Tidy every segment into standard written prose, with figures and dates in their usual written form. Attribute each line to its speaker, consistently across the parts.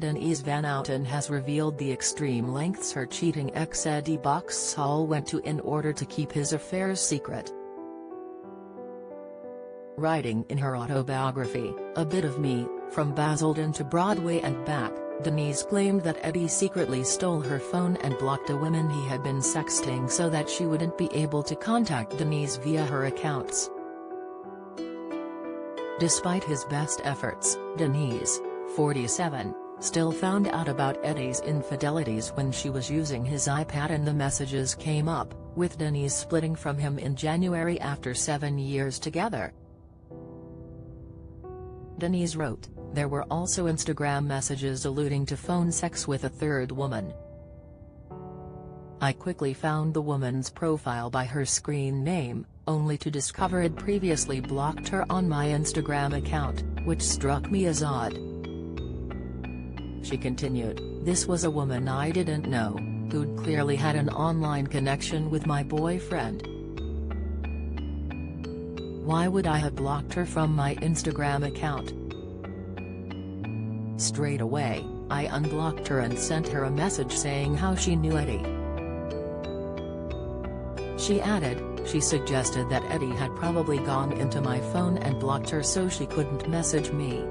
Speaker 1: Denise Van Outen has revealed the extreme lengths her cheating ex Eddie Boxshall went to in order to keep his affairs secret. Writing in her autobiography, A Bit of Me, From Basildon to Broadway and Back, Denise claimed that Eddie secretly stole her phone and blocked the women he had been sexting so that she wouldn't be able to contact Denise via her accounts. Despite his best efforts, Denise, 47, still found out about Eddie's infidelities when she was using his iPad and the messages came up, with Denise splitting from him in January after 7 years together. Denise wrote, "There were also Instagram messages alluding to phone sex with a third woman. I quickly found the woman's profile by her screen name, only to discover I'd previously blocked her on my Instagram account, which struck me as odd." She continued, "This was a woman I didn't know, who'd clearly had an online connection with my boyfriend. Why would I have blocked her from my Instagram account? Straight away, I unblocked her and sent her a message saying how she knew Eddie." She added, "She suggested that Eddie had probably gone into my phone and blocked her so she couldn't message me."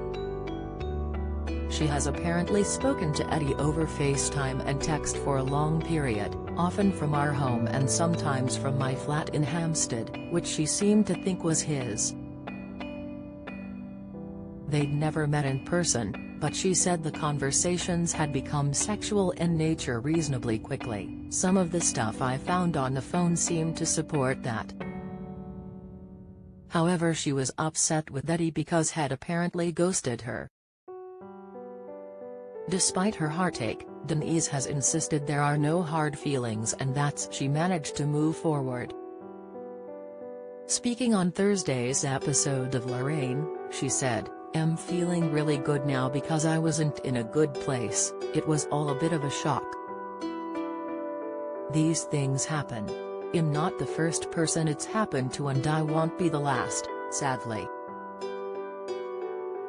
Speaker 1: She has apparently spoken to Eddie over FaceTime and text for a long period, often from our home and sometimes from my flat in Hampstead, which she seemed to think was his. They'd never met in person, but she said the conversations had become sexual in nature reasonably quickly. "Some of the stuff I found on the phone seemed to support that." However, she was upset with Eddie because he'd apparently ghosted her. Despite her heartache, Denise has insisted there are no hard feelings and that she managed to move forward. Speaking on Thursday's episode of Lorraine, she said, "I'm feeling really good now because I wasn't in a good place. It was all a bit of a shock. These things happen. I'm not the first person it's happened to and I won't be the last, sadly.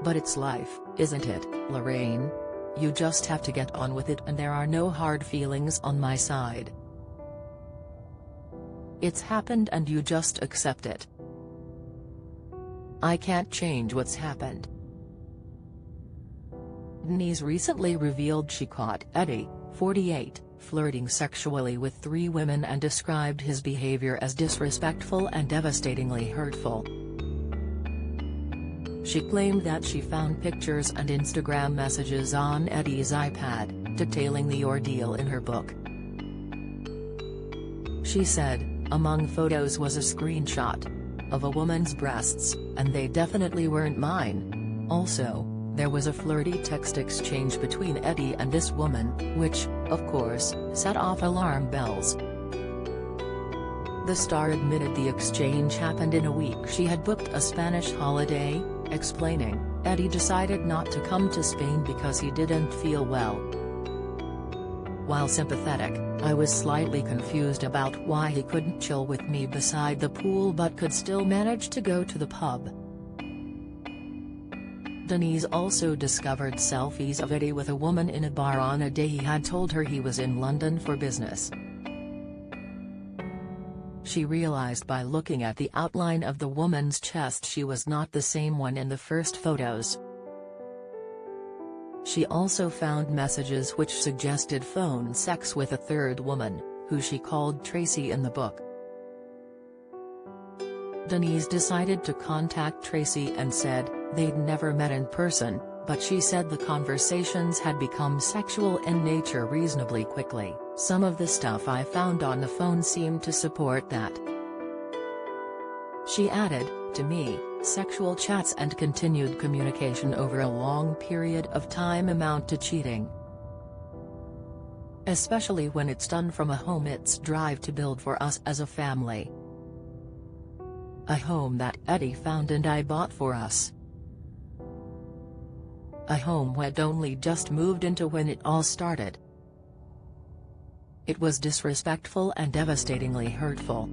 Speaker 1: But it's life, isn't it, Lorraine? You just have to get on with it and there are no hard feelings on my side. It's happened and you just accept it. I can't change what's happened." Denise recently revealed she caught Eddie, 48, flirting sexually with 3 women and described his behavior as disrespectful and devastatingly hurtful. She claimed that she found pictures and Instagram messages on Eddie's iPad, detailing the ordeal in her book. She said, "Among photos was a screenshot of a woman's breasts, and they definitely weren't mine. Also, there was a flirty text exchange between Eddie and this woman, which, of course, set off alarm bells." The star admitted the exchange happened in a week she had booked a Spanish holiday, explaining, "Eddie decided not to come to Spain because he didn't feel well. While sympathetic, I was slightly confused about why he couldn't chill with me beside the pool but could still manage to go to the pub." Denise also discovered selfies of Eddie with a woman in a bar on a day he had told her he was in London for business. She realized by looking at the outline of the woman's chest she was not the same one in the first photos. She also found messages which suggested phone sex with a third woman, who she called Tracy in the book. Denise decided to contact Tracy and said, they'd never met in person, but she said the conversations had become sexual in nature reasonably quickly. "Some of the stuff I found on the phone seemed to support that." She added, "To me, sexual chats and continued communication over a long period of time amount to cheating. Especially when it's done from a home it's drive to build for us as a family. A home that Eddie found and I bought for us. A home we'd only just moved into when it all started. It was disrespectful and devastatingly hurtful."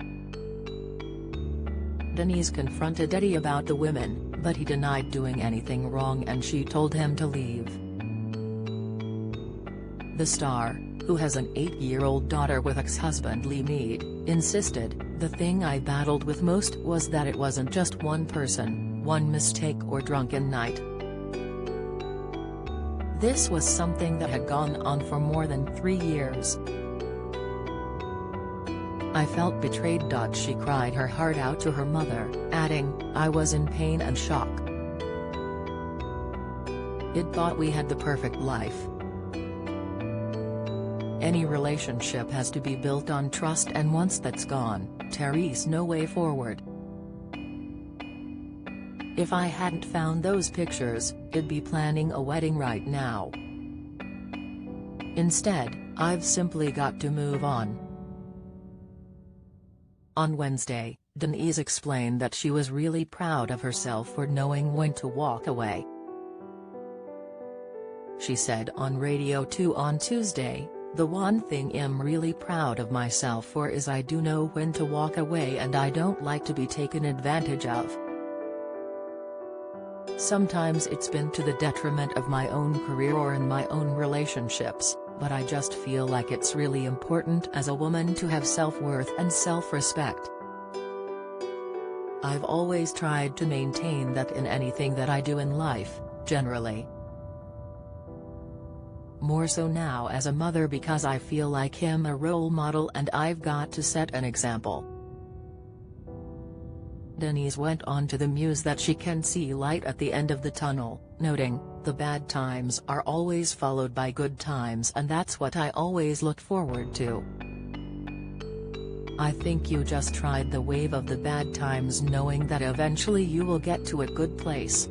Speaker 1: Denise confronted Eddie about the women, but he denied doing anything wrong and she told him to leave. The star, who has an 8-year-old daughter with ex-husband Lee Mead, insisted, "The thing I battled with most was that it wasn't just one person, one mistake or drunken night. This was something that had gone on for more than 3 years. I felt betrayed." She cried her heart out to her mother, adding, "I was in pain and shock. It thought we had the perfect life. Any relationship has to be built on trust, and once that's gone, there's no way forward. If I hadn't found those pictures, I'd be planning a wedding right now. Instead, I've simply got to move on." On Wednesday, Denise explained that she was really proud of herself for knowing when to walk away. She said on Radio 2 on Tuesday, "The one thing I'm really proud of myself for is I do know when to walk away, and I don't like to be taken advantage of. Sometimes it's been to the detriment of my own career or in my own relationships, but I just feel like it's really important as a woman to have self-worth and self-respect. I've always tried to maintain that in anything that I do in life, generally. More so now as a mother because I feel like I'm a role model and I've got to set an example." Denise went on to the muse that she can see light at the end of the tunnel, noting, "The bad times are always followed by good times, and that's what I always look forward to. I think you just ride the wave of the bad times knowing that eventually you will get to a good place."